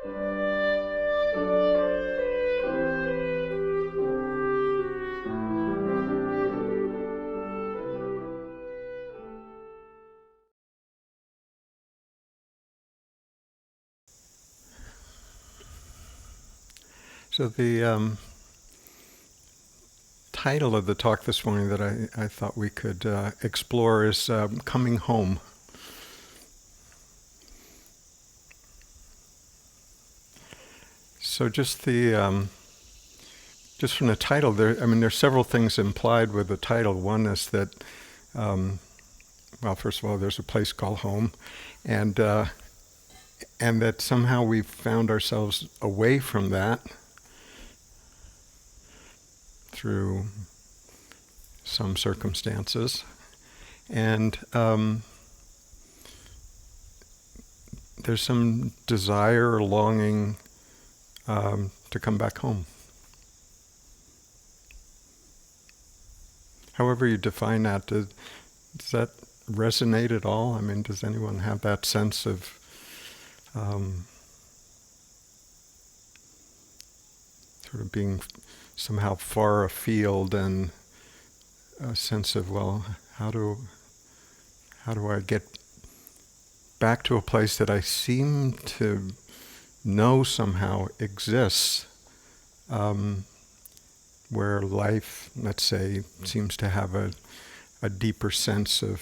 So the title of the talk this morning that I thought we could explore is Coming Home. So just just from the title, there's several things implied with the title. One is that, well, first of all, there's a place called home, and and that somehow we've found ourselves away from that through some circumstances, and there's some desire or longing to come back home. However you define that, does that resonate at all? I mean, does anyone have that sense of sort of being somehow far afield, and a sense of, well, how do I get back to a place that I seem to know somehow exists, where life, let's say, seems to have a deeper sense of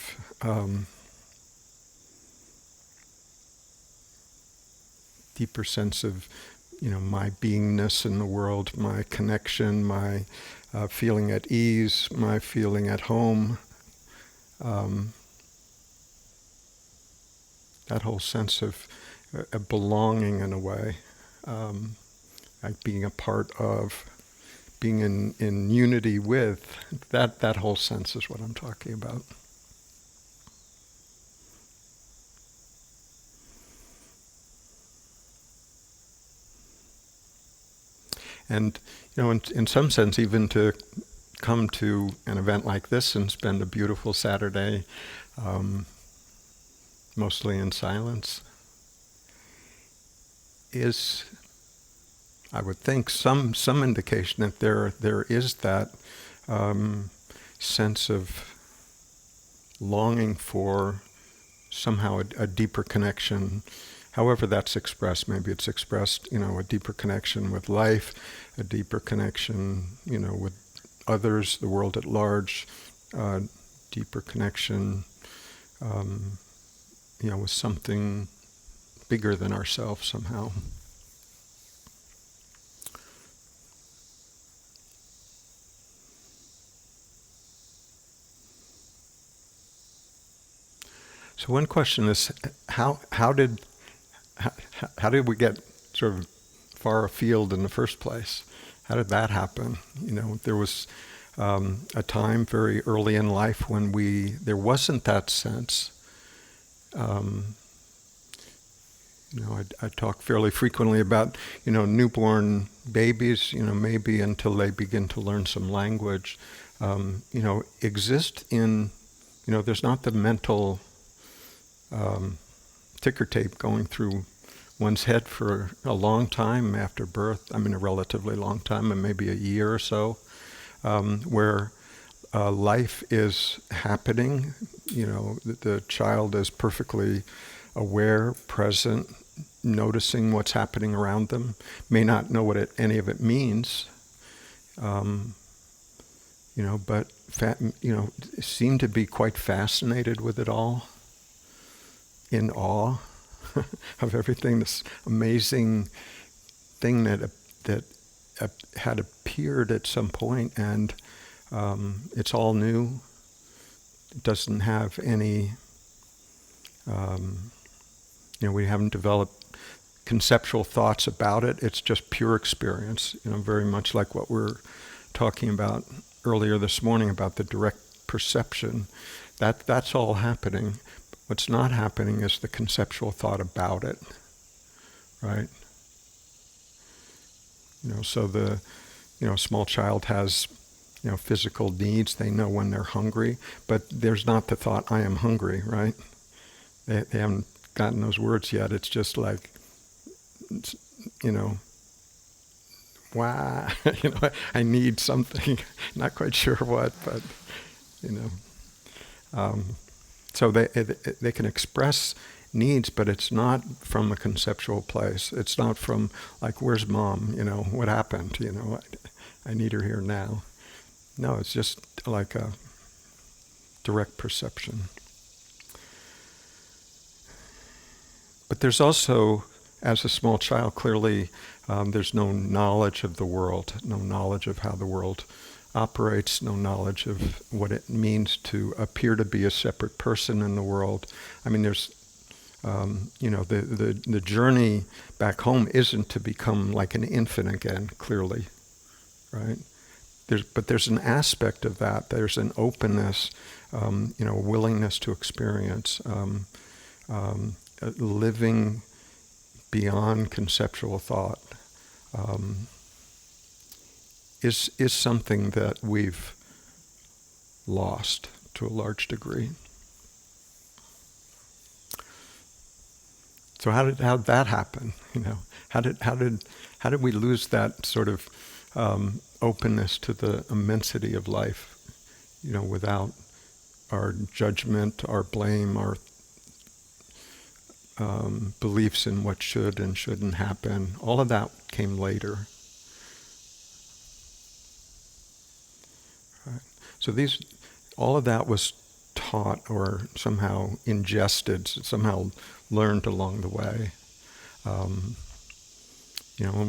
my beingness in the world, my connection, my feeling at ease, my feeling at home. That whole sense of belonging in a way, like being a part of, being in unity with, that whole sense is what I'm talking about. And, in some sense, even to come to an event like this and spend a beautiful Saturday, mostly in silence, is, I would think, some indication that there is that sense of longing for somehow a deeper connection. However that's expressed, maybe it's expressed, a deeper connection with life, a deeper connection, with others, the world at large, deeper connection, with something bigger than ourselves somehow. So one question is, how did we get sort of far afield in the first place? How did that happen? There was a time very early in life when there wasn't that sense. I talk fairly frequently about, newborn babies, maybe until they begin to learn some language, exist in, there's not the mental ticker tape going through one's head for a long time after birth. I mean, a relatively long time, and maybe a year or so, where life is happening. The child is perfectly aware, present, noticing what's happening around them, may not know what any of it means, but seem to be quite fascinated with it all, in awe of everything, this amazing thing that had appeared at some point, and it's all new. It doesn't have any, we haven't developed conceptual thoughts about it. It's just pure experience, very much like what we're talking about earlier this morning about the direct perception. That's all happening. What's not happening is the conceptual thought about it, right? So the, small child has, physical needs. They know when they're hungry, but there's not the thought, I am hungry, right? They haven't gotten those words yet. It's just like wow, I need something, not quite sure what, but, you know. So they can express needs, but it's not from a conceptual place. It's not from like, where's mom? What happened? I need her here now. No, it's just like a direct perception. But there's also, as a small child, clearly there's no knowledge of the world, no knowledge of how the world operates, no knowledge of what it means to appear to be a separate person in the world. I mean, there's, the journey back home isn't to become like an infant again, clearly, right? But there's an aspect of that. There's an openness, a willingness to experience, living beyond conceptual thought. Is something that we've lost to a large degree. So how did that happen? How did we lose that sort of openness to the immensity of life? Without our judgment, our blame, our beliefs in what should and shouldn't happen. All of that came later. Right. So all of that was taught or somehow ingested, somehow learned along the way. And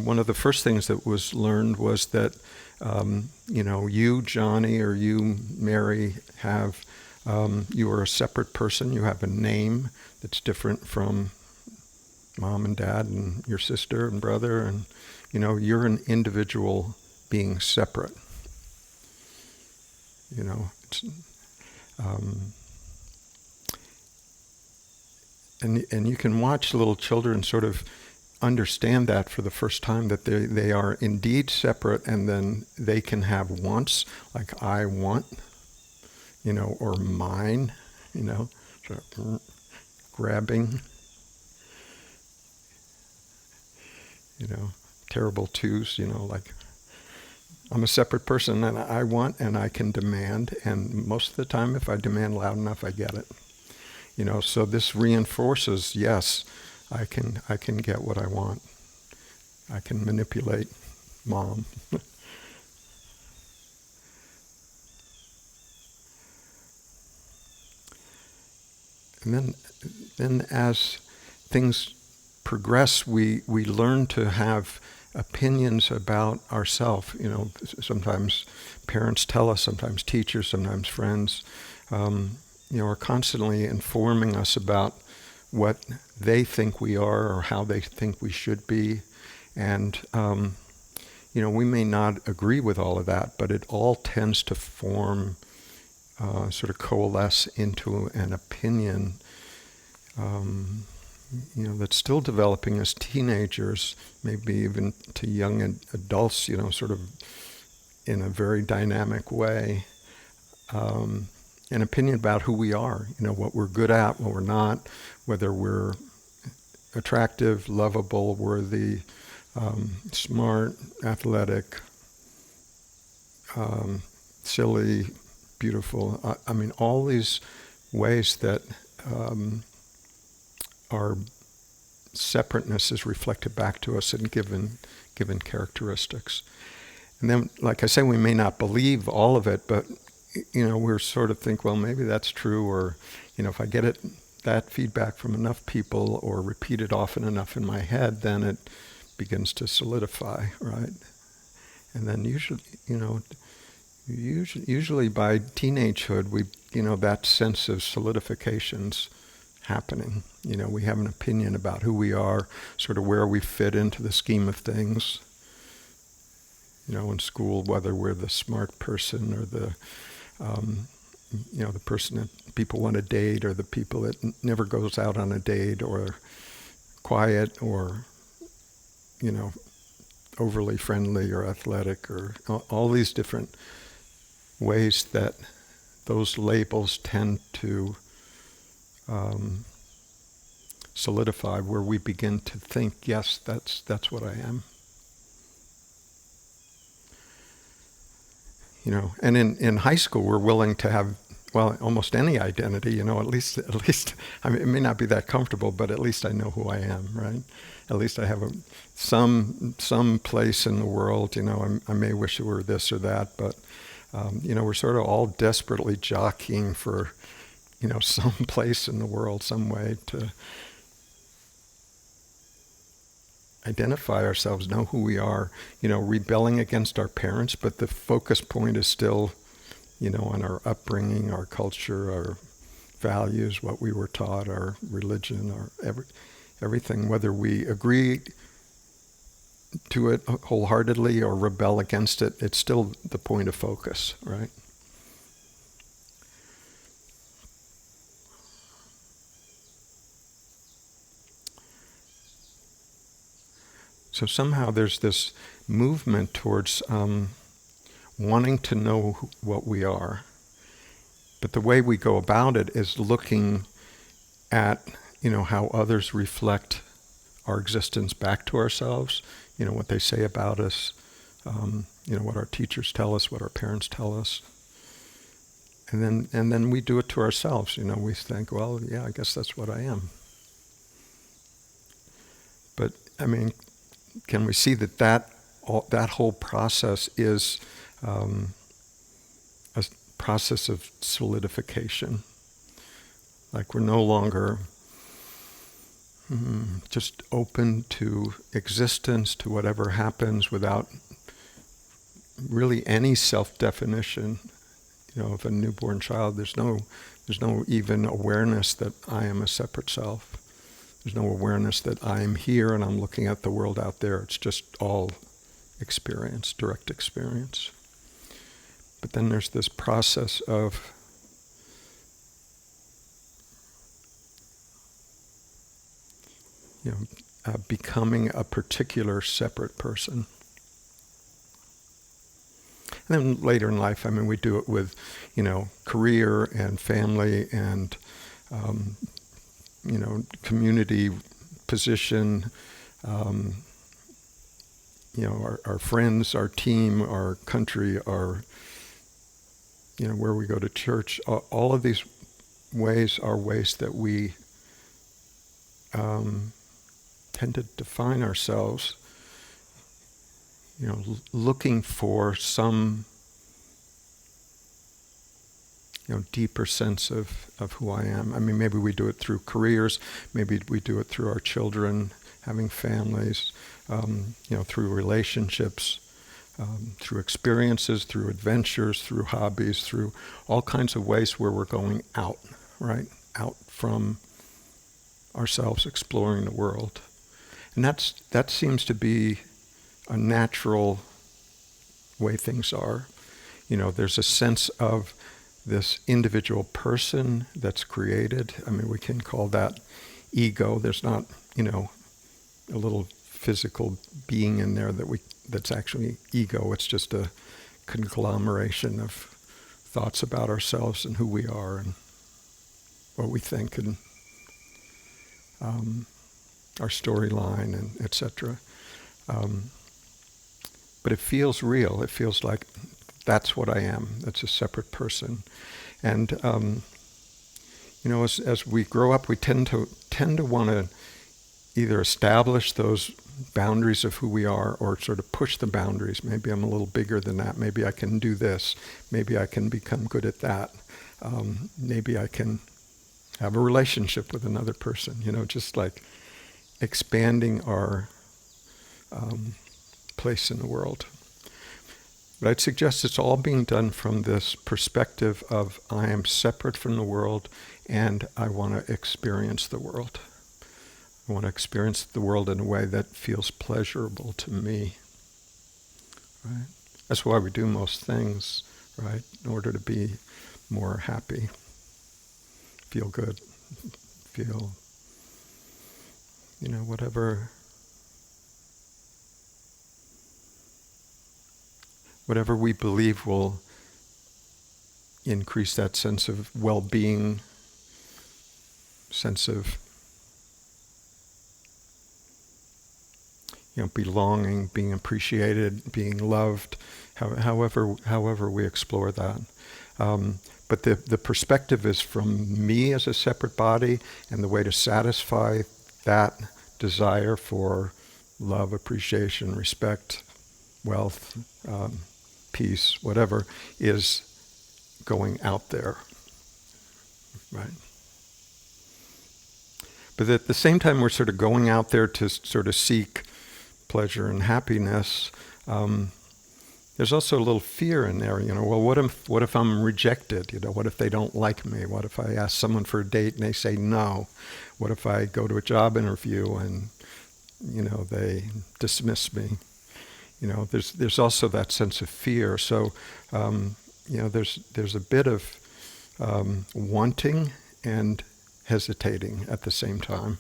one of the first things that was learned was that, you, Johnny, or you, Mary, you are a separate person. You have a name that's different from mom and dad and your sister and brother, and you're an individual being separate. It's, and you can watch little children sort of understand that for the first time, that they are indeed separate, and then they can have wants, like I want, or mine, sort of grabbing, terrible twos, like I'm a separate person and I want and I can demand, and most of the time if I demand loud enough, I get it. So this reinforces, yes, I can get what I want. I can manipulate mom. And then as things progress, we learn to have opinions about ourselves. Sometimes parents tell us, sometimes teachers, sometimes friends, are constantly informing us about what they think we are or how they think we should be. And, we may not agree with all of that, but it all tends to form, sort of coalesce into an opinion, that's still developing as teenagers, maybe even to young adults, sort of in a very dynamic way. An opinion about who we are, what we're good at, what we're not, whether we're attractive, lovable, worthy, smart, athletic, silly, beautiful. I mean, all these ways that our separateness is reflected back to us in given characteristics. And then, like I say, we may not believe all of it, but we're sort of think, well, maybe that's true, or if I get that feedback from enough people or repeat it often enough in my head, then it begins to solidify, right? And then usually by teenagehood, that sense of solidification's happening. We have an opinion about who we are, sort of where we fit into the scheme of things. In school, whether we're the smart person or the person that people want to date, or the people that never goes out on a date, or quiet, or, overly friendly or athletic, or all these different ways that those labels tend to solidify, where we begin to think, yes, that's what I am. And in high school, we're willing to have, well, almost any identity, at least, I mean, it may not be that comfortable, but at least I know who I am, right? At least I have some place in the world, I may wish it were this or that, but, we're sort of all desperately jockeying for, some place in the world, some way to identify ourselves, know who we are, rebelling against our parents, but the focus point is still, on our upbringing, our culture, our values, what we were taught, our religion, our everything, whether we agree to it wholeheartedly or rebel against it, it's still the point of focus, right? So somehow there's this movement towards wanting to know what we are. But the way we go about it is looking at, how others reflect our existence back to ourselves, what they say about us, what our teachers tell us, what our parents tell us. And then we do it to ourselves, we think, well, yeah, I guess that's what I am. But, I mean, can we see that whole process is a process of solidification? Like we're no longer just open to existence, to whatever happens, without really any self-definition. Of a newborn child, there's no even awareness that I am a separate self. There's no awareness that I am here and I'm looking at the world out there. It's just all experience, direct experience. But then there's this process of becoming a particular separate person. And then later in life, we do it with, career and family and, community position, our friends, our team, our country, our, where we go to church. All of these ways are ways that we tend to define ourselves, looking for some, deeper sense of who I am. Maybe we do it through careers, maybe we do it through our children, having families, through relationships, through experiences, through adventures, through hobbies, through all kinds of ways where we're going out, right? Out from ourselves, exploring the world. And that seems to be a natural way things are. There's a sense of this individual person that's created. We can call that ego. There's not, a little physical being in there that's actually ego. It's just a conglomeration of thoughts about ourselves and who we are and what we think and our storyline and etc. But it feels real. It feels like that's what I am. That's a separate person. And as we grow up, we tend to want to either establish those boundaries of who we are or sort of push the boundaries. Maybe I'm a little bigger than that. Maybe I can do this. Maybe I can become good at that. Maybe I can have a relationship with another person. Just like expanding our place in the world. But I'd suggest it's all being done from this perspective of I am separate from the world and I want to experience the world. I want to experience the world in a way that feels pleasurable to me. Right? That's why we do most things, right? In order to be more happy, feel good, feel, whatever we believe will increase that sense of well-being, sense of belonging, being appreciated, being loved, however we explore that. But the perspective is from me as a separate body, and the way to satisfy that desire for love, appreciation, respect, wealth, peace, whatever, is going out there, right? But at the same time, we're sort of going out there to sort of seek pleasure and happiness. There's also a little fear in there, well, what if I'm rejected? What if they don't like me? What if I ask someone for a date and they say no? What if I go to a job interview and, they dismiss me? There's also that sense of fear. So, there's a bit of wanting and hesitating at the same time.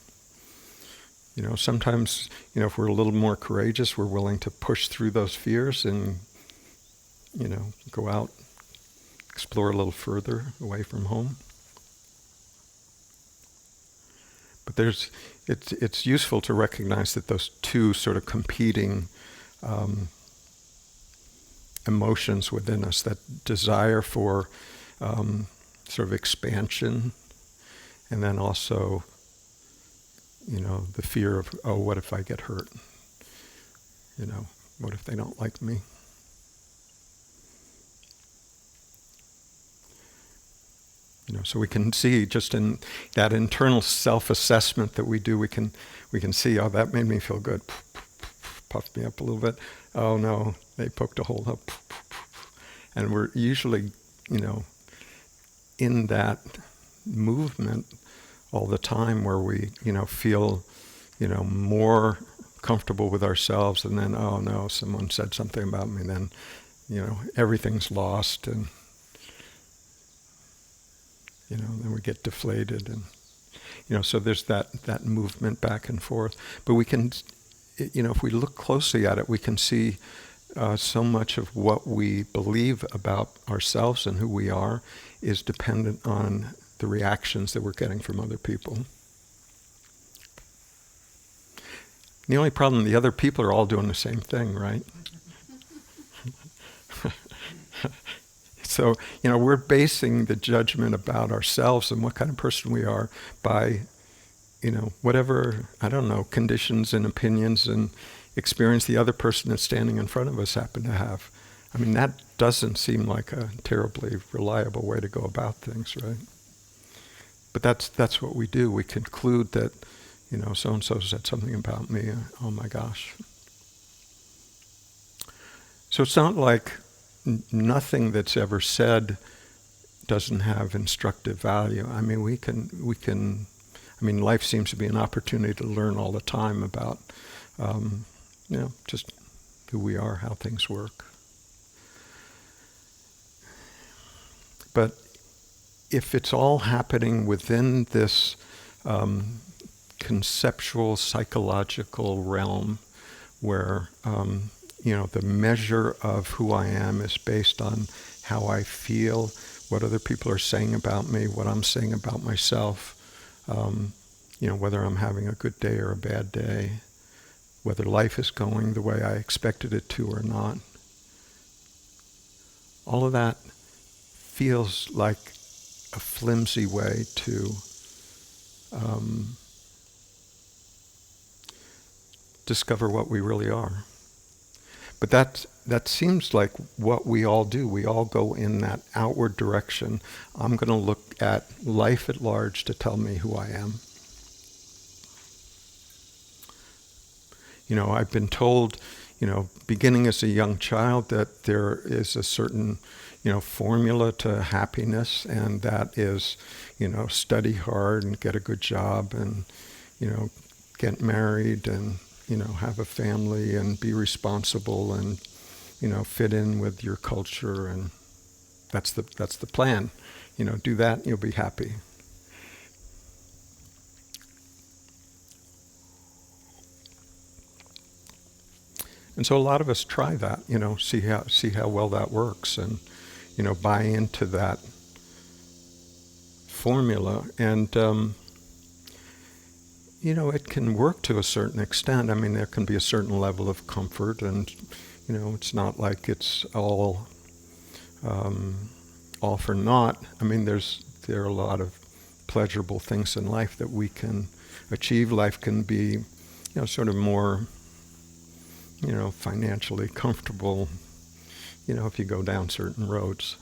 Sometimes, if we're a little more courageous, we're willing to push through those fears and, go out, explore a little further away from home. But it's useful to recognize that those two sort of competing emotions within us, that desire for sort of expansion, and then also, the fear of, oh, what if I get hurt? What if they don't like me? So we can see just in that internal self-assessment that we do, we can see, oh, that made me feel good. Puffed me up a little bit. Oh no, they poked a hole up. And we're usually, in that movement all the time where we, feel, more comfortable with ourselves, and then, oh no, someone said something about me, then, everything's lost, and then we get deflated, and so there's that movement back and forth. But we can, if we look closely at it, we can see so much of what we believe about ourselves and who we are is dependent on the reactions that we're getting from other people. The only problem, the other people are all doing the same thing, right? So, we're basing the judgment about ourselves and what kind of person we are by, whatever, conditions and opinions and experience the other person that's standing in front of us happen to have. I mean, that doesn't seem like a terribly reliable way to go about things, right? But that's what we do. We conclude that, so-and-so said something about me. Oh my gosh. So it's not like nothing that's ever said doesn't have instructive value. I mean, life seems to be an opportunity to learn all the time about, just who we are, how things work. But if it's all happening within this conceptual, psychological realm where, the measure of who I am is based on how I feel, what other people are saying about me, what I'm saying about myself, whether I'm having a good day or a bad day, whether life is going the way I expected it to or not. All of that feels like a flimsy way to discover what we really are. But that seems like what we all do. We all go in that outward direction. I'm going to look at life at large to tell me who I am. I've been told, beginning as a young child, that there is a certain, formula to happiness, and that is, study hard and get a good job and, get married and, have a family and be responsible and, fit in with your culture, and that's the plan. Do that and you'll be happy. And so a lot of us try that, see how well that works, and, buy into that formula. And it can work to a certain extent. I mean, there can be a certain level of comfort, and it's not like it's all for naught. I mean, there are a lot of pleasurable things in life that we can achieve. Life can be, sort of more, financially comfortable, if you go down certain roads.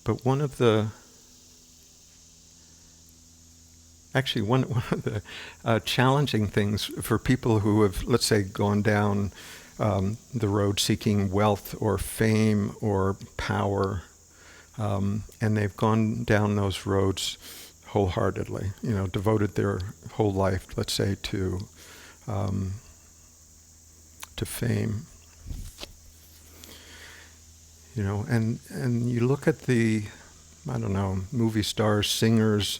But one of the challenging things for people who have, let's say, gone down the road seeking wealth or fame or power, and they've gone down those roads wholeheartedly, devoted their whole life, let's say, to fame, and you look at the, I don't know, movie stars, singers,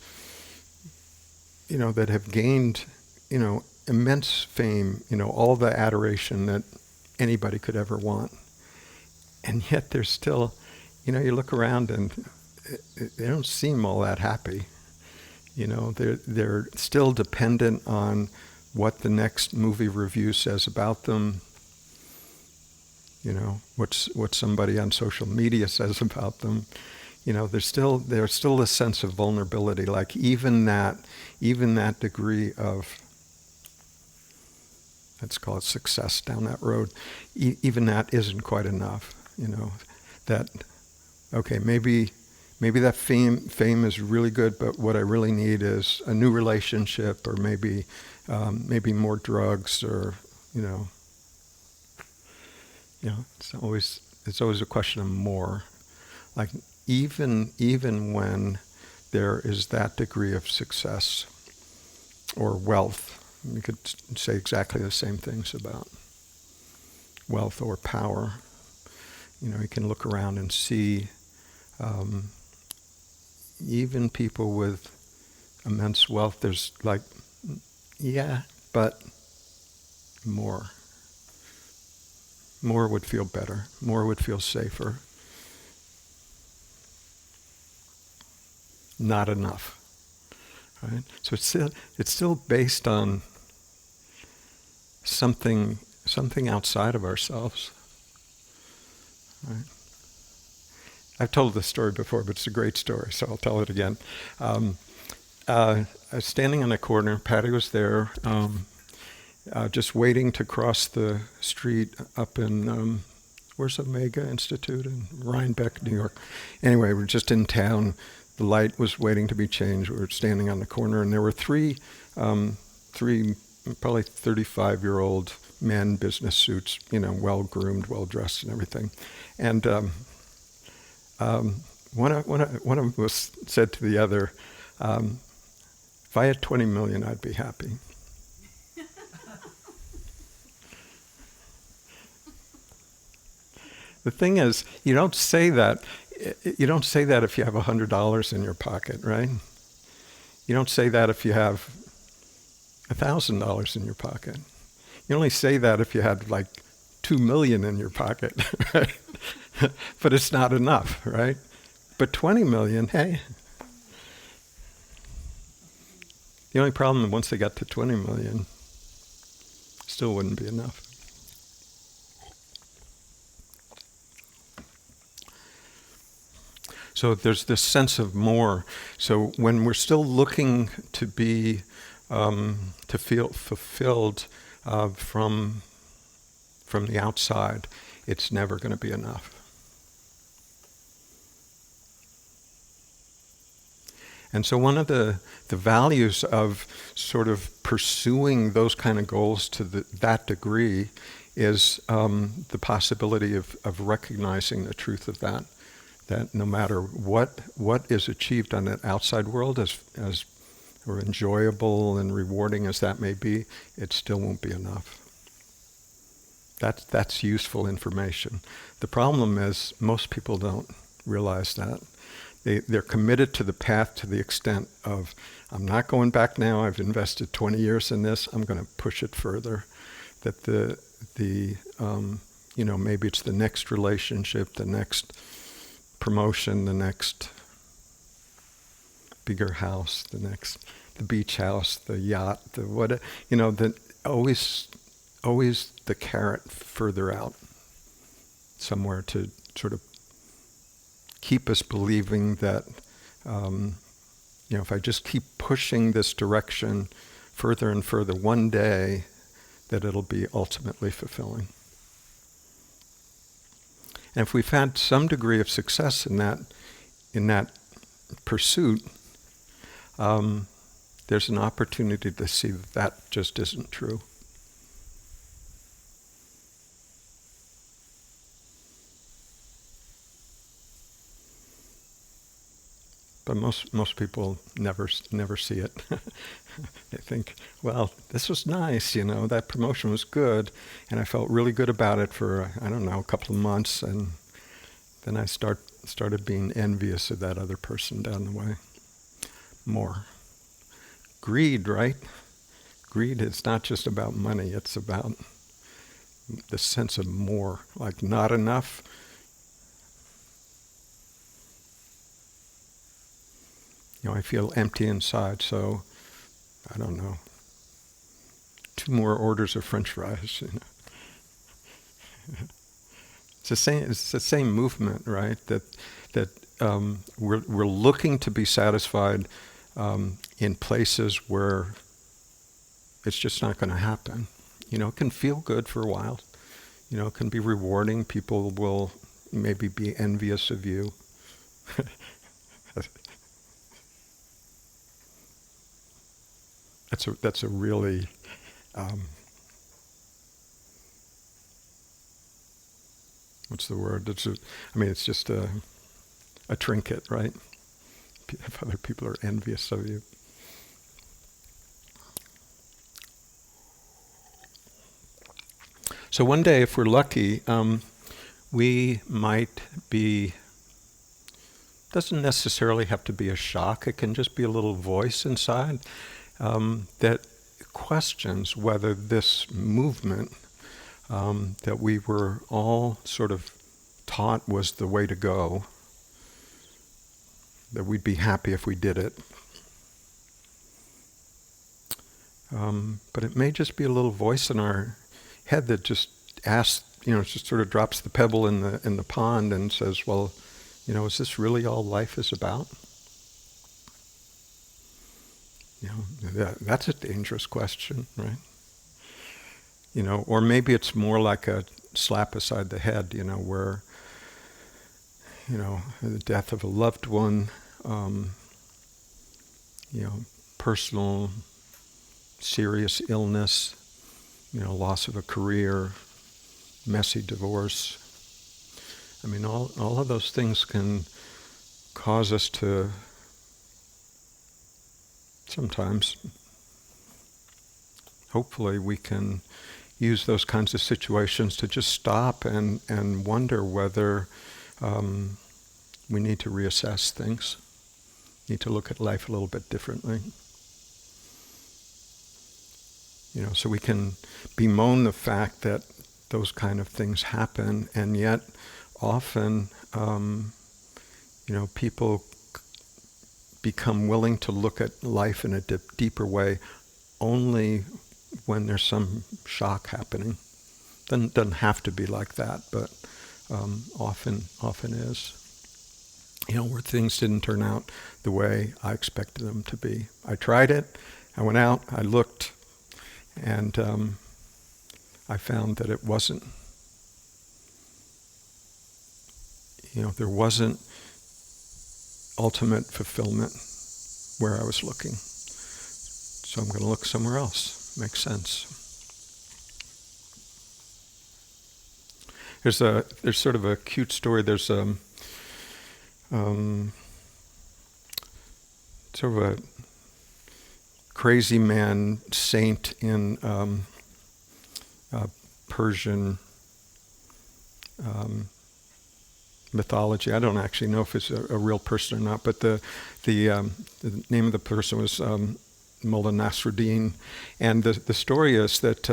that have gained, immense fame, all the adoration that anybody could ever want. And yet they're still, you look around and they don't seem all that happy. They're still dependent on what the next movie review says about them, what somebody on social media says about them. There's still a sense of vulnerability. Like even that degree of, let's call it success down that road, even that isn't quite enough. That okay, maybe that fame is really good, but what I really need is a new relationship, or maybe more drugs, or it's always a question of more. Like even when there is that degree of success or wealth, you could say exactly the same things about wealth or power. You can look around and see even people with immense wealth, there's like, yeah, but more. More would feel better. More would feel safer. Not enough, right? So it's still based on something outside of ourselves, right? I've told this story before, but it's a great story, so I'll tell it again. I was standing on a corner. Patty was there, just waiting to cross the street up in where's Omega Institute in Rhinebeck, New York. Anyway, we're just in town. The light was waiting to be changed. We were standing on the corner, and there were three probably 35-year-old men, business suits, well-groomed, well-dressed and everything. And one of them said to the other, if I had 20 million, I'd be happy. The thing is, you don't say that if you have $100 in your pocket, right? You don't say that if you have $1,000 in your pocket. You only say that if you had like 2 million in your pocket, right? But it's not enough, right? But 20 million, hey. The only problem, once they got to 20 million, still wouldn't be enough. So there's this sense of more. So when we're still looking to be, to feel fulfilled from the outside, it's never going to be enough. And so one of the values of sort of pursuing those kind of goals to that degree is the possibility of recognizing the truth of that no matter what is achieved on that outside world, as or enjoyable and rewarding as that may be, it still won't be enough. That's useful information. The problem is most people don't realize that. They're committed to the path to the extent of, I'm not going back now, I've invested 20 years in this, I'm going to push it further. That maybe it's the next relationship, the next promotion, the next bigger house, the beach house, the yacht, the what, always the carrot further out somewhere to sort of keep us believing that, if I just keep pushing this direction further and further, one day that it'll be ultimately fulfilling. And if we've had some degree of success in that pursuit, there's an opportunity to see that that just isn't true. But most people never see it. They think, well, this was nice, that promotion was good, and I felt really good about it for, a couple of months, and then I started being envious of that other person down the way. More. Greed, right? Greed is not just about money, it's about the sense of more, like not enough. I feel empty inside, so, 2 more orders of French fries, It's the same movement, right? That we're looking to be satisfied in places where it's just not going to happen. It can feel good for a while. It can be rewarding. People will maybe be envious of you. That's a really what's the word? It's just a trinket, right? If other people are envious of you. So one day, if we're lucky, we might be, doesn't necessarily have to be a shock, it can just be a little voice inside that questions whether this movement that we were all sort of taught was the way to go, that we'd be happy if we did it. But it may just be a little voice in our head that just asks, just sort of drops the pebble in the pond and says, well, is this really all life is about? That's a dangerous question, right? Or maybe it's more like a slap beside the head, where, the death of a loved one, personal, serious illness, loss of a career, messy divorce. All of those things can cause us to sometimes, hopefully we can use those kinds of situations to just stop and wonder whether we need to reassess things, need to look at life a little bit differently. So we can bemoan the fact that those kind of things happen, and yet often, people become willing to look at life in a deeper way only when there's some shock happening. Doesn't have to be like that, but often is. Where things didn't turn out the way I expected them to be. I tried it, I went out, I looked, and I found that it wasn't. There wasn't ultimate fulfillment where I was looking. So I'm going to look somewhere else. Makes sense. There's sort of a cute story. There's sort of a crazy man saint in Persian mythology. I don't actually know if it's a real person or not, but the name of the person was Mullah Nasruddin, and the story is that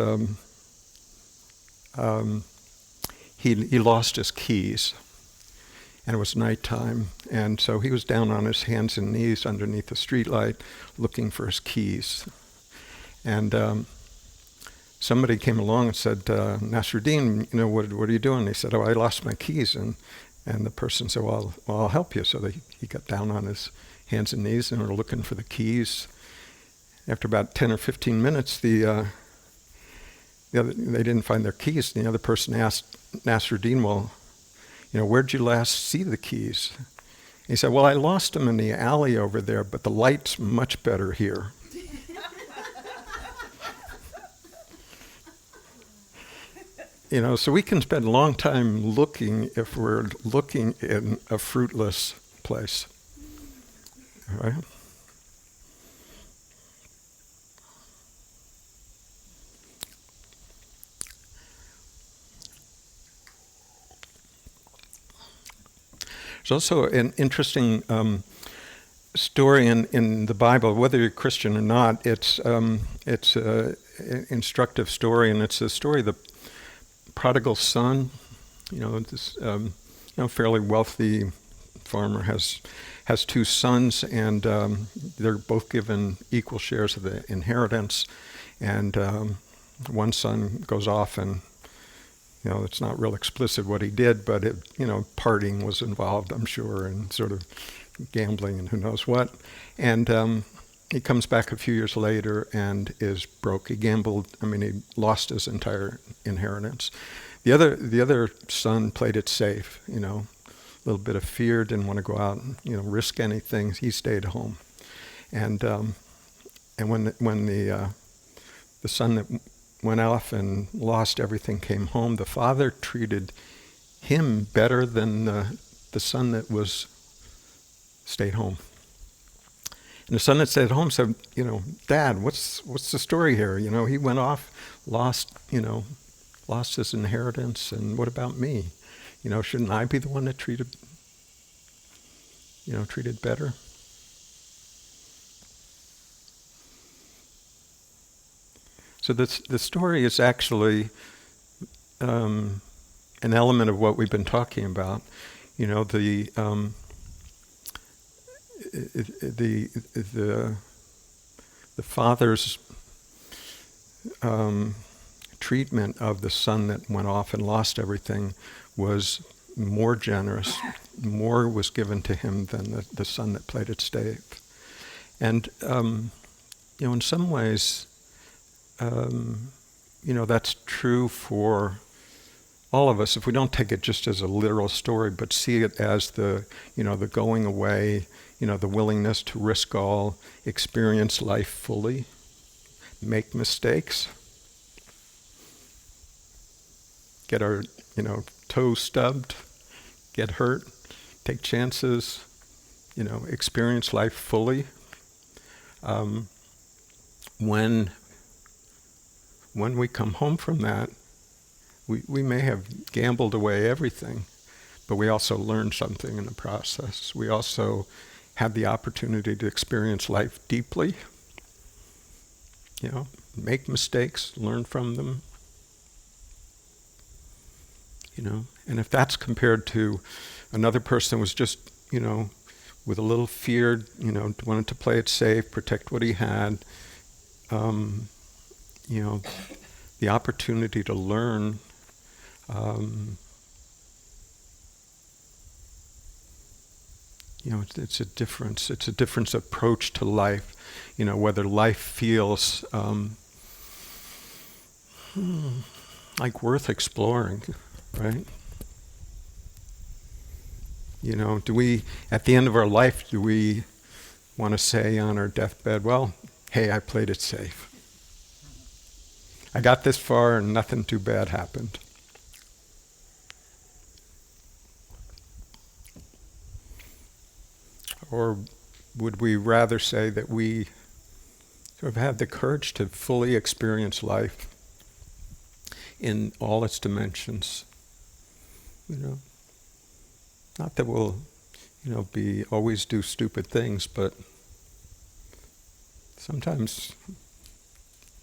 he lost his keys, and it was nighttime. And so he was down on his hands and knees underneath the streetlight looking for his keys. And somebody came along and said, Nasruddin, what are you doing? He said, oh, I lost my keys. And the person said, well, I'll help you. So he got down on his hands and knees and were looking for the keys. After about 10 or 15 minutes, they didn't find their keys. The other person asked Nasruddin, well, where'd you last see the keys? He said, well, I lost them in the alley over there, but the light's much better here. So we can spend a long time looking if we're looking in a fruitless place, right? There's also an interesting story in the Bible, whether you're Christian or not. It's an instructive story, and it's a story of the prodigal son. This fairly wealthy farmer has two sons, and they're both given equal shares of the inheritance. And one son goes off and it's not real explicit what he did, but partying was involved, I'm sure, and sort of gambling and who knows what. And he comes back a few years later and is broke. He gambled. He lost his entire inheritance. The other son played it safe. A little bit of fear, didn't want to go out and risk anything. He stayed home. And when the son that went off and lost everything came home, the father treated him better than the son that stayed home. And the son that stayed home said, Dad, what's the story here? He went off, lost his inheritance, and what about me? Shouldn't I be the one that treated better? So the story is actually an element of what we've been talking about. The father's treatment of the son that went off and lost everything was more generous. More was given to him than the son that played it safe. And in some ways, that's true for all of us. If we don't take it just as a literal story, but see it as the going away, the willingness to risk all, experience life fully, make mistakes, get our, toes stubbed, get hurt, take chances, experience life fully. When we come home from that, we may have gambled away everything, but we also learned something in the process. We also had the opportunity to experience life deeply, make mistakes, learn from them, And if that's compared to another person who was just, with a little fear, wanted to play it safe, protect what he had, the opportunity to learn, it's a difference. It's a different approach to life. Whether life feels like worth exploring, right? Do we, at the end of our life, do we want to say on our deathbed, well, hey, I played it safe. I got this far and nothing too bad happened. Or would we rather say that we sort of have the courage to fully experience life in all its dimensions? Not that we'll, always do stupid things, but sometimes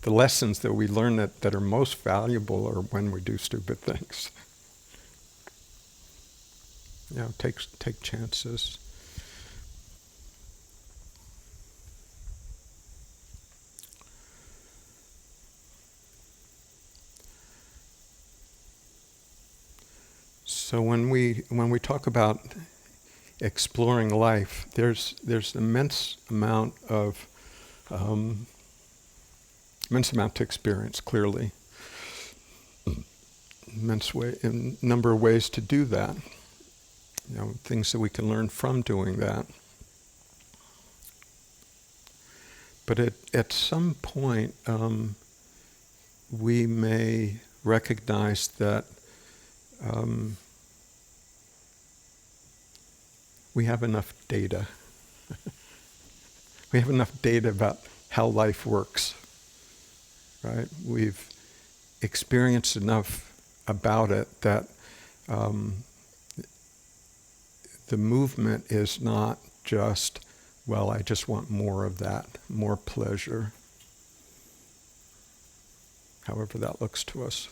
the lessons that we learn that are most valuable are when we do stupid things. take chances. So when we talk about exploring life, there's immense amount to experience. Clearly, number of ways to do that. Things that we can learn from doing that. But at some point, we may recognize that we have enough data. We have enough data about how life works, right? We've experienced enough about it that the movement is not just, well, I just want more of that, more pleasure, however that looks to us.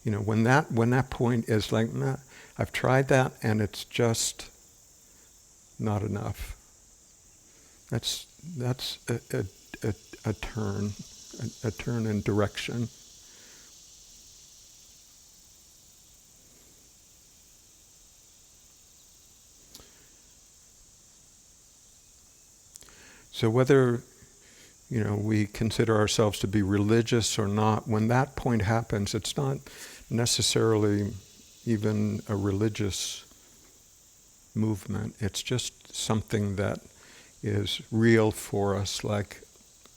When that point is like, nah, I've tried that and it's just not enough. That's a turn in direction. So whether we consider ourselves to be religious or not, when that point happens, it's not necessarily even a religious movement. It's just something that is real for us. Like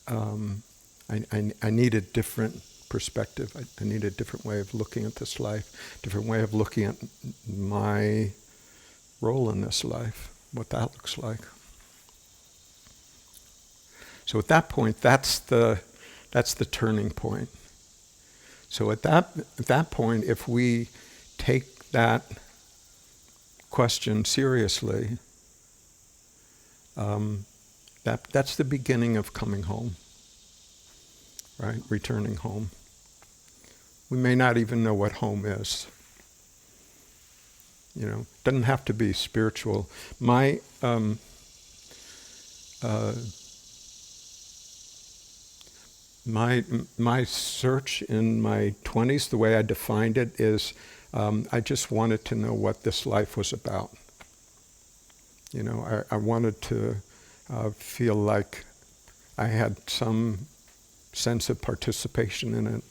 I need a different perspective. I need a different way of looking at this life, different way of looking at my role in this life, what that looks like. So at that point, that's the turning point. So at that point, if we take that question seriously, that's the beginning of coming home, right? Returning home. We may not even know what home is. Doesn't have to be spiritual. My search in my 20s, the way I defined it is, I just wanted to know what this life was about. I wanted to feel like I had some sense of participation in it.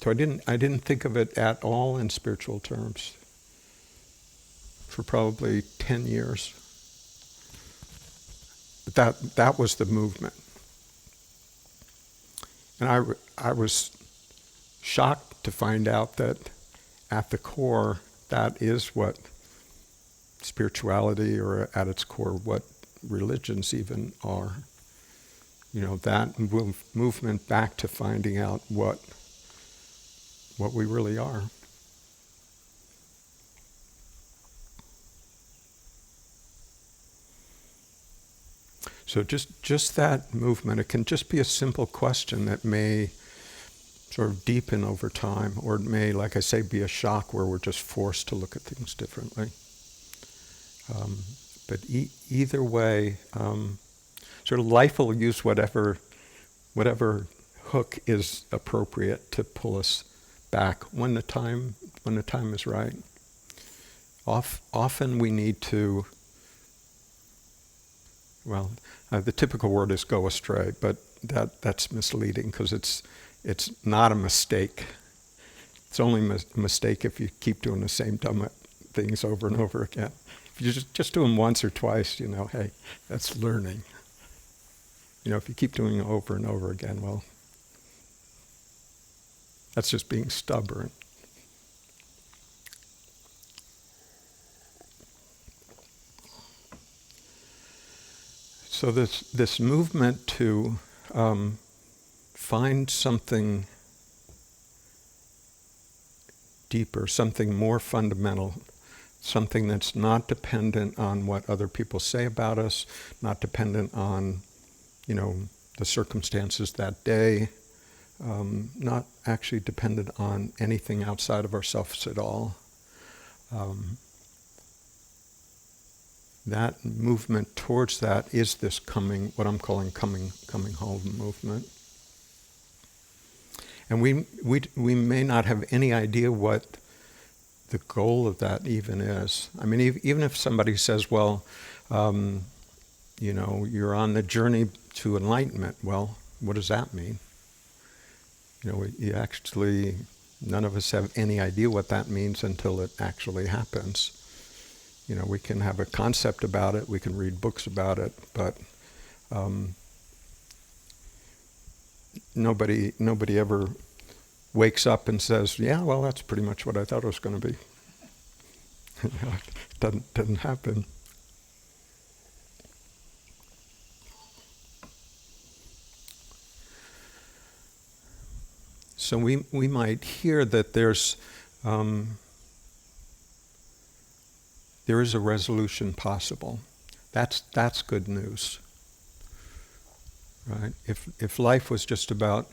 So I didn't think of it at all in spiritual terms for probably 10 years. But that was the movement. And I was shocked to find out that at the core, that is what spirituality, or at its core, what religions even are. That movement back to finding out what we really are. So just that movement, it can just be a simple question that may sort of deepen over time, or it may, like I say, be a shock where we're just forced to look at things differently. But either way, sort of life will use whatever hook is appropriate to pull us back when the time is right. Often we need to, well, the typical word is go astray, but that's misleading because it's not a mistake. It's only a mistake if you keep doing the same dumb things over and over again. If you just do them once or twice, hey, that's learning. If you keep doing it over and over again, well, that's just being stubborn. So this movement to find something deeper, something more fundamental, something that's not dependent on what other people say about us, not dependent on, the circumstances that day, not actually dependent on anything outside of ourselves at all. That movement towards that is this coming, what I'm calling coming home movement. And we may not have any idea what the goal of that even is. I mean, even if somebody says, well, you're on the journey to enlightenment. Well, what does that mean? You actually, none of us have any idea what that means until it actually happens. We can have a concept about it, we can read books about it, but nobody ever wakes up and says, yeah, well, that's pretty much what I thought it was going to be. It doesn't happen. So we might hear that there is a resolution possible. That's good news, right? If life was just about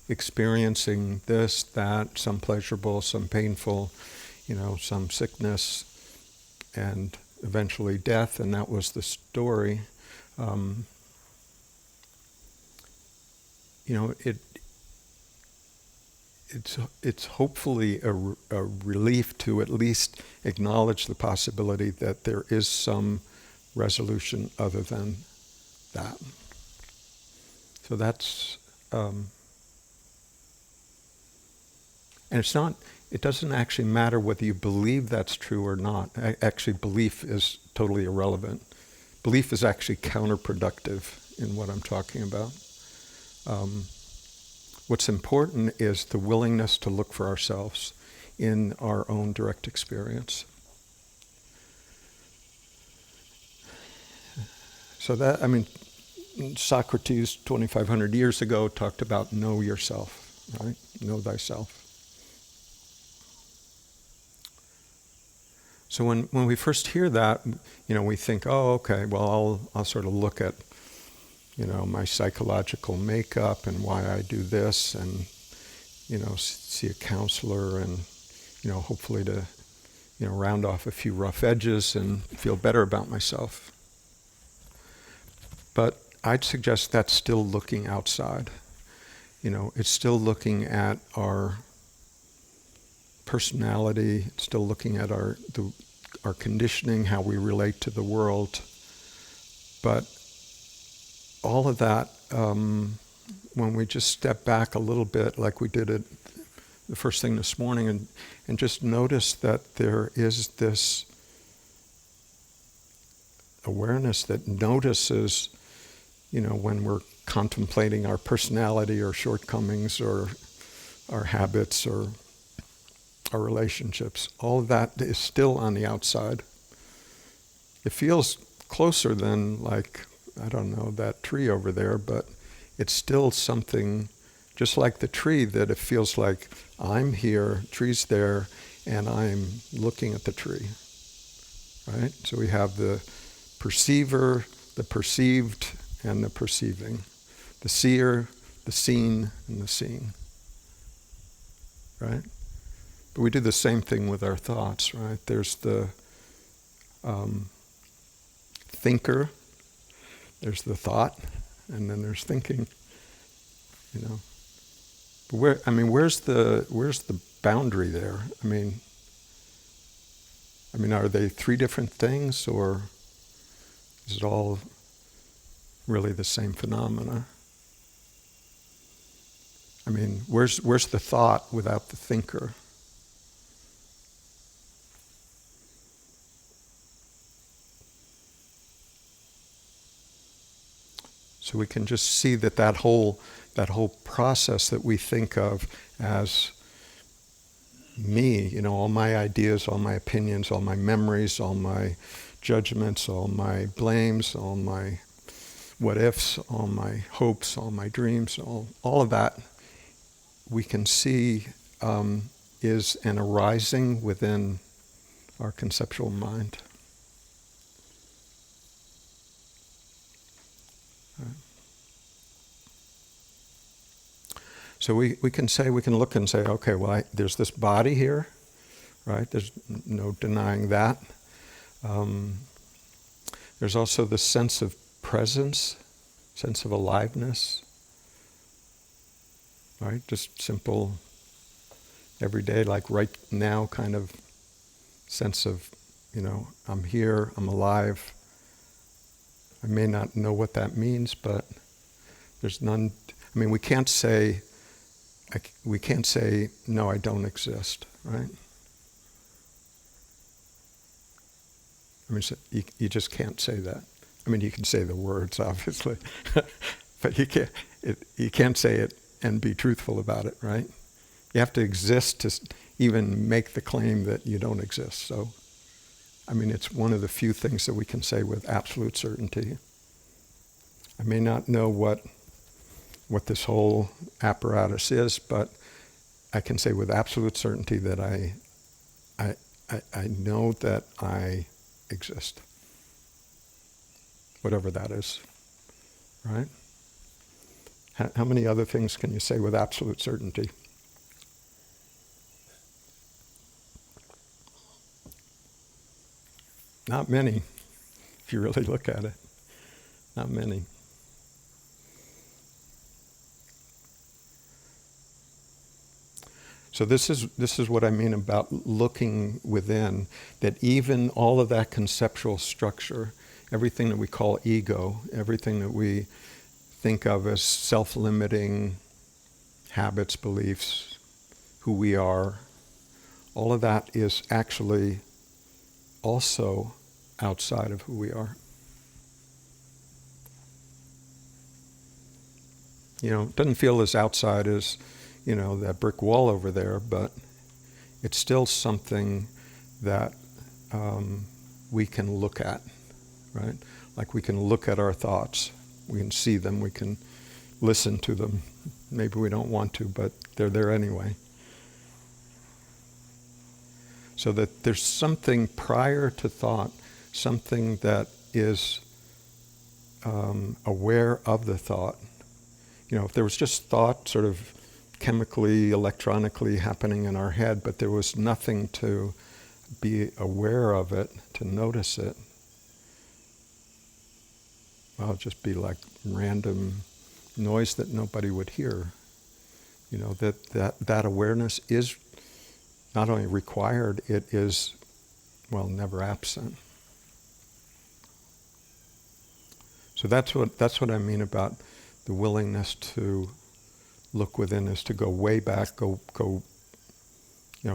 experiencing this, that, some pleasurable, some painful, some sickness, and eventually death, and that was the story. It's hopefully a relief to at least acknowledge the possibility that there is some resolution other than that. So that's, and it doesn't actually matter whether you believe that's true or not. Actually, belief is totally irrelevant. Belief is actually counterproductive in what I'm talking about. What's important is the willingness to look for ourselves in our own direct experience. So Socrates 2,500 years ago talked about know yourself, right? Know thyself. So when we first hear that, we think, oh, okay, well, I'll sort of look at my psychological makeup and why I do this, and see a counselor, and hopefully to round off a few rough edges and feel better about myself. But I'd suggest that's still looking outside. It's still looking at our personality, it's still looking at our conditioning, how we relate to the world. But all of that, when we just step back a little bit, like we did it the first thing this morning, and just notice that there is this awareness that notices, when we're contemplating our personality or shortcomings or our habits or our relationships, all of that is still on the outside. It feels closer than, like, I don't know, that tree over there, but it's still something, just like the tree, that it feels like I'm here, tree's there, and I'm looking at the tree, right? So we have the perceiver, the perceived, and the perceiving. The seer, the seen, and the seeing, right? But we do the same thing with our thoughts, right? There's the thinker, there's the thought, and then there's thinking, But where's the boundary there? I mean, are they three different things, or is it all really the same phenomena? Where's the thought without the thinker? So we can just see that whole process that we think of as me, all my ideas, all my opinions, all my memories, all my judgments, all my blames, all my what ifs, all my hopes, all my dreams, all of that we can see is an arising within our conceptual mind. So we can look and say, okay, well, there's this body here, right? There's no denying that. There's also the sense of presence, sense of aliveness, right? Just simple, everyday, like right now kind of sense of, I'm here, I'm alive. I may not know what that means, but there's none. I mean, we can't say, no, I don't exist, right? I mean, you just can't say that. I mean, you can say the words, obviously, but you can't say it and be truthful about it, right? You have to exist to even make the claim that you don't exist. So, I mean, it's one of the few things that we can say with absolute certainty. I may not know what this whole apparatus is, but I can say with absolute certainty that I know that I exist, whatever that is, right? How many other things can you say with absolute certainty? Not many, if you really look at it. Not many. So this is what I mean about looking within, that even all of that conceptual structure, everything that we call ego, everything that we think of as self-limiting habits, beliefs, who we are, all of that is actually also outside of who we are. It doesn't feel as outside as that brick wall over there, but it's still something that we can look at, right? Like we can look at our thoughts, we can see them, we can listen to them. Maybe we don't want to, but they're there anyway. So that there's something prior to thought, something that is aware of the thought. If there was just thought sort of chemically, electronically happening in our head, but there was nothing to be aware of it, to notice it, well, it'd just be like random noise that nobody would hear. That awareness is not only required, it is, well, never absent. So that's what I mean about the willingness to look within, is to go way back, go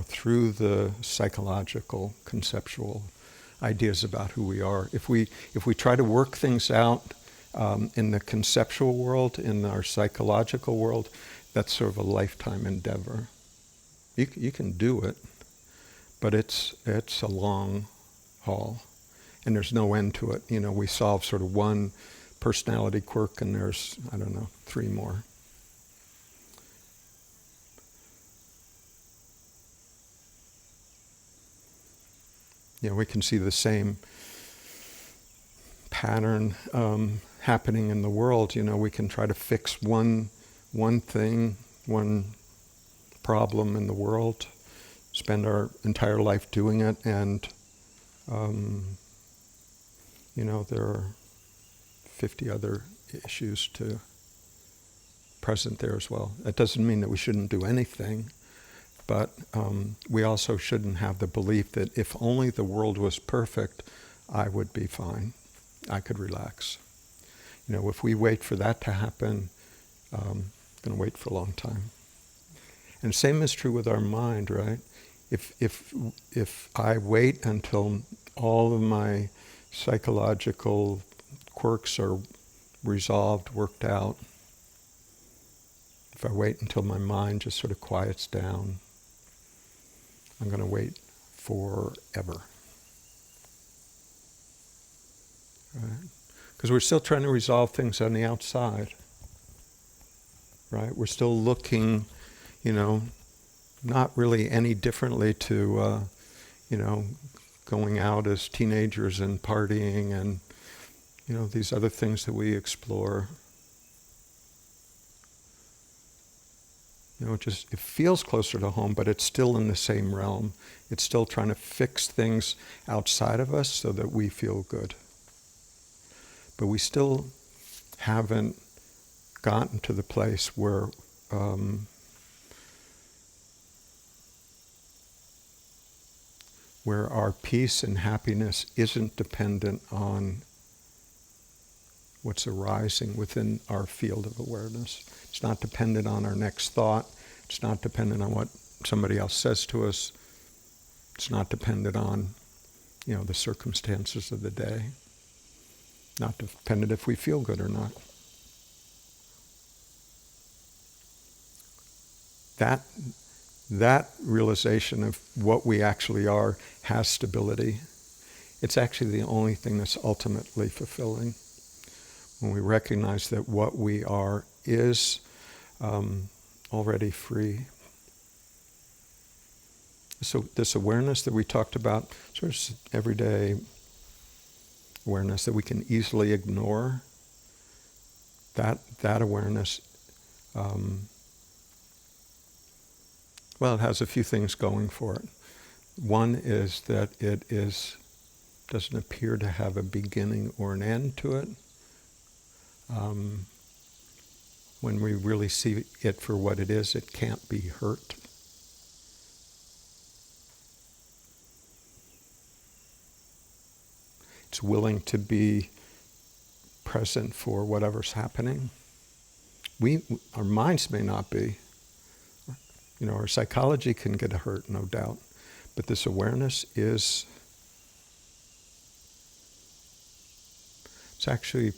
through the psychological, conceptual ideas about who we are. If we try to work things out in the conceptual world, in our psychological world, that's sort of a lifetime endeavor. You can do it, but it's a long haul, and there's no end to it. We solve sort of one personality quirk, and there's, 3 more. We can see the same pattern happening in the world. We can try to fix one thing, one problem in the world, spend our entire life doing it, and there are 50 other issues present there as well. That doesn't mean that we shouldn't do anything, but we also shouldn't have the belief that if only the world was perfect, I would be fine. I could relax. If we wait for that to happen, going to wait for a long time. And same is true with our mind, right? If I wait until all of my psychological quirks are resolved, worked out, if I wait until my mind just sort of quiets down, I'm going to wait forever. Right? Because we're still trying to resolve things on the outside. Right? We're still looking, not really any differently to, going out as teenagers and partying and, these other things that we explore. Just it feels closer to home, but it's still in the same realm. It's still trying to fix things outside of us so that we feel good. But we still haven't gotten to the place where our peace and happiness isn't dependent on what's arising within our field of awareness. It's not dependent on our next thought. It's not dependent on what somebody else says to us. It's not dependent on, the circumstances of the day. Not dependent if we feel good or not. That realization of what we actually are has stability. It's actually the only thing that's ultimately fulfilling. When we recognize that what we are is already free. So this awareness that we talked about, sort of everyday awareness that we can easily ignore, that awareness, it has a few things going for it. One is that it doesn't appear to have a beginning or an end to it. When we really see it for what it is, it can't be hurt. It's willing to be present for whatever's happening. Our minds may not be. Our psychology can get hurt, no doubt. But this awareness is, it's actually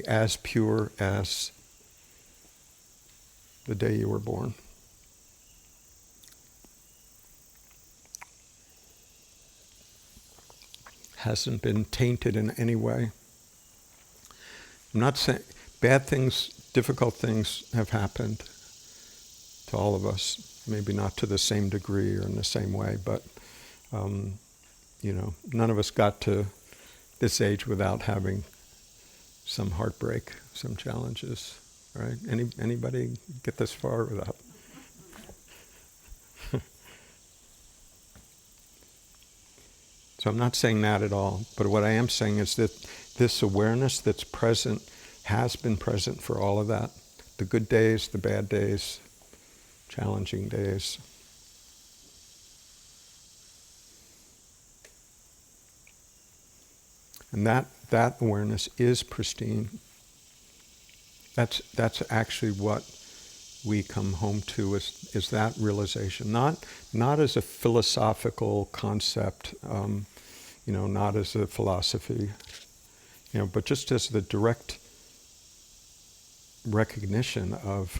as pure as the day you were born. Hasn't been tainted in any way. I'm not saying bad things, difficult things have happened to all of us. Maybe not to the same degree or in the same way, but none of us got to this age without having some heartbreak, some challenges, right? Anybody get this far without? So I'm not saying that at all, but what I am saying is that this awareness that's present has been present for all of that. The good days, the bad days, challenging days. And that awareness is pristine. That's actually what we come home to is that realization. Not as a philosophical concept, not as a philosophy, but just as the direct recognition of,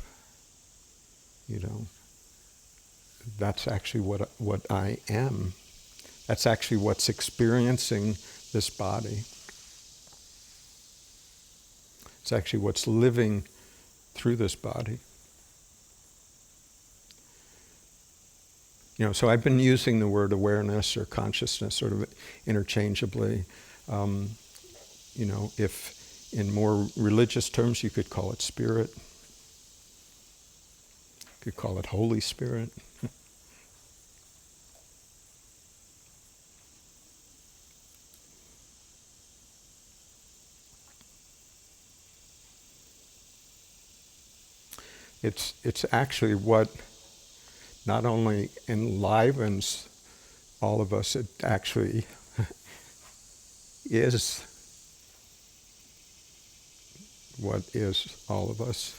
that's actually what I am. That's actually what's experiencing this body. It's actually what's living through this body. So I've been using the word awareness or consciousness sort of interchangeably. If in more religious terms you could call it spirit. You could call it Holy Spirit. It's actually what not only enlivens all of us, it actually is what is all of us.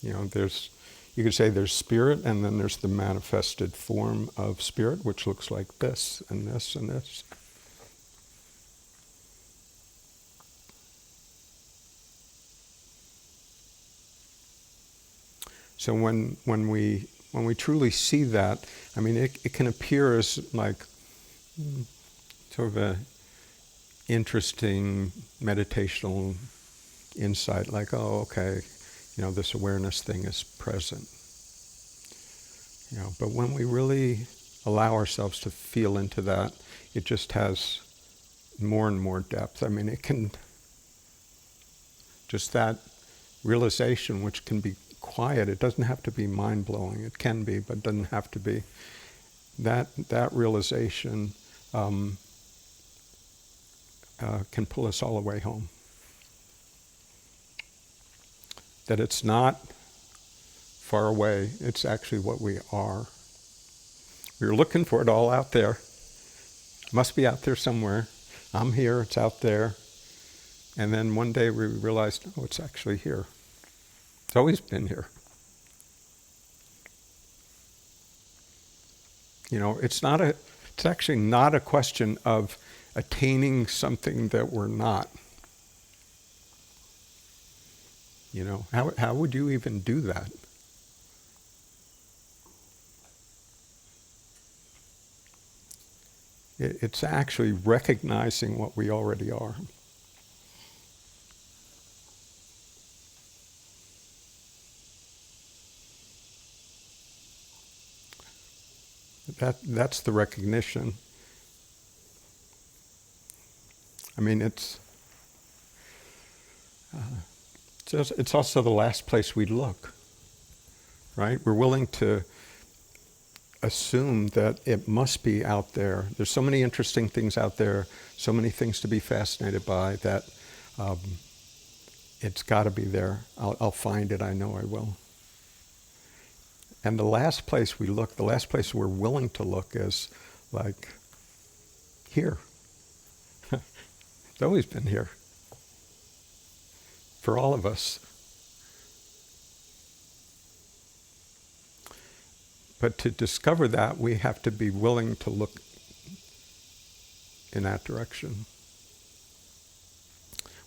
You could say there's spirit, and then there's the manifested form of spirit, which looks like this and this and this. So when we truly see that, it can appear as like sort of a interesting meditational insight, like, oh, okay, this awareness thing is present. But when we really allow ourselves to feel into that, it just has more and more depth. I mean, it can, just that realization, which can be quiet, it doesn't have to be mind-blowing. It can be, but it doesn't have to be. That realization can pull us all the way home. That it's not far away, it's actually what we are. We were looking for it all out there. It must be out there somewhere. I'm here, it's out there. And then one day we realized, oh, it's actually here. It's always been here. You know, it's actually not a question of attaining something that we're not. You know, how would you even do that? It's actually recognizing what we already are. That's the recognition. I mean, it's also the last place we look, right? We're willing to assume that it must be out there. There's so many interesting things out there, so many things to be fascinated by, that it's got to be there. I'll find it, I know I will. And the last place we look, the last place we're willing to look is like here. It's always been here. For all of us. But to discover that, we have to be willing to look in that direction.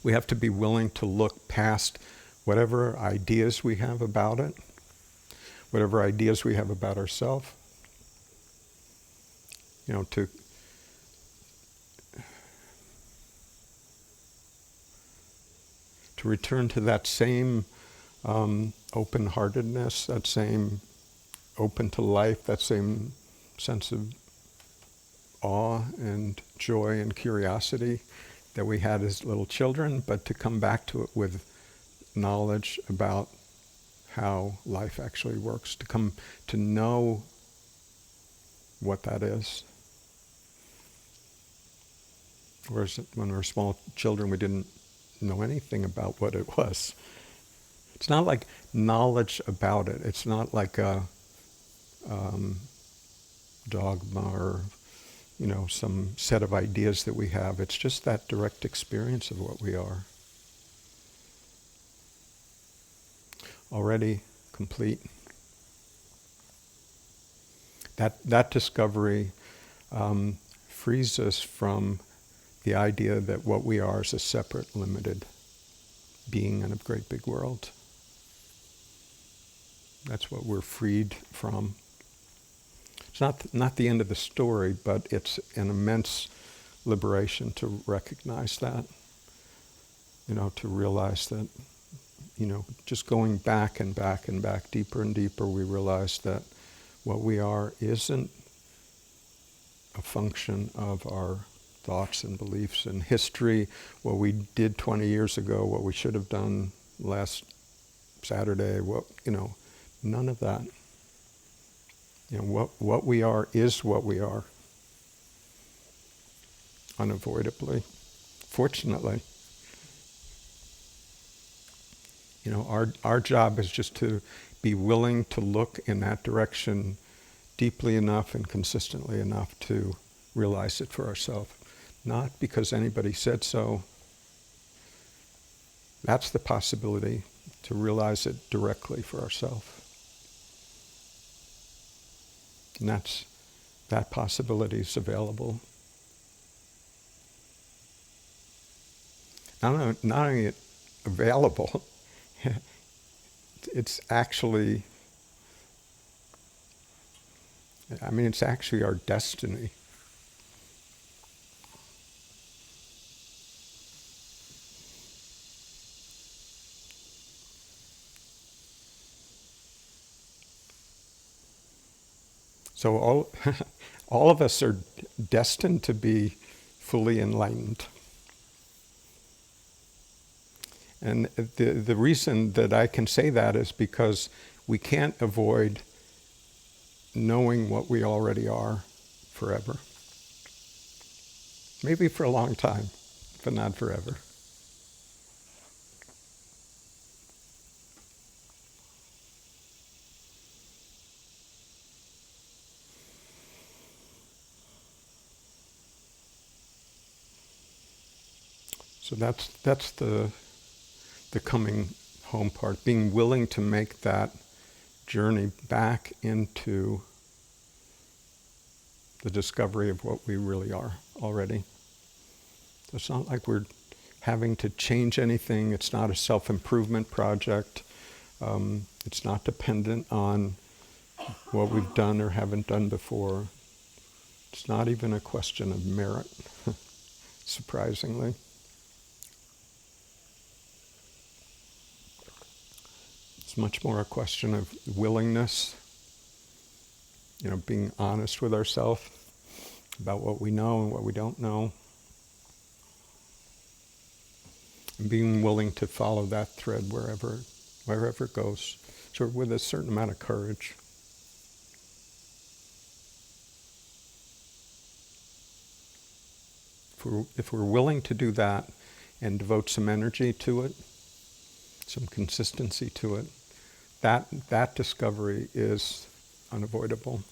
We have to be willing to look past whatever ideas we have about it, whatever ideas we have about ourselves, you know, to return to that same open-heartedness, that same open to life, that same sense of awe and joy and curiosity that we had as little children, but to come back to it with knowledge about how life actually works, to come to know what that is. Whereas when we were small children, we didn't know anything about what it was. It's not like knowledge about it. It's not like a dogma or, you know, some set of ideas that we have. It's just that direct experience of what we are. Already complete. That discovery frees us from the idea that what we are is a separate, limited being in a great big world. That's what we're freed from. It's not the end of the story, but it's an immense liberation to recognize that. You know, to realize that, you know, just going back and back and back, deeper and deeper, we realize that what we are isn't a function of our thoughts and beliefs and history, what we did 20 years ago, what we should have done last Saturday, none of that. You know, what we are is what we are, unavoidably, fortunately. You know, our job is just to be willing to look in that direction deeply enough and consistently enough to realize it for ourselves. Not because anybody said so. That's the possibility, to realize it directly for ourselves. And that possibility is available. Not only available, it's actually, it's actually our destiny. So all of us are destined to be fully enlightened. And the reason that I can say that is because we can't avoid knowing what we already are forever. Maybe for a long time, but not forever. So that's the coming home part, being willing to make that journey back into the discovery of what we really are already. It's not like we're having to change anything. It's not a self-improvement project. It's not dependent on what we've done or haven't done before. It's not even a question of merit, surprisingly. It's much more a question of willingness, being honest with ourselves about what we know and what we don't know, and being willing to follow that thread wherever it goes, sort of with a certain amount of courage. If we're willing to do that and devote some energy to it, some consistency to it, that discovery is unavoidable.